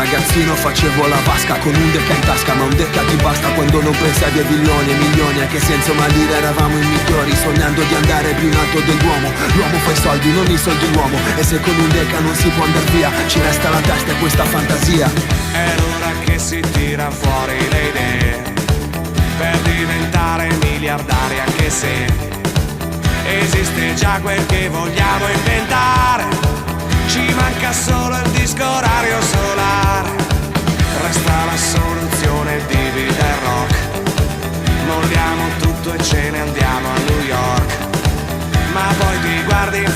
ragazzino facevo la vasca con un deca in tasca, ma un deca ti basta quando non pensavi a milioni e milioni. E che senso malire, eravamo i migliori, sognando di andare più in alto dell'uomo. L'uomo fa i soldi, non i soldi l'uomo. E se con un deca non si può andar via, ci resta la testa e questa fantasia. È l'ora che si tira fuori le idee per diventare miliardari, anche se esiste già quel che vogliamo inventare. Ci manca solo il disco orario solare. Resta la soluzione, divide il rock. Molliamo tutto e ce ne andiamo a New York. Ma poi ti guardi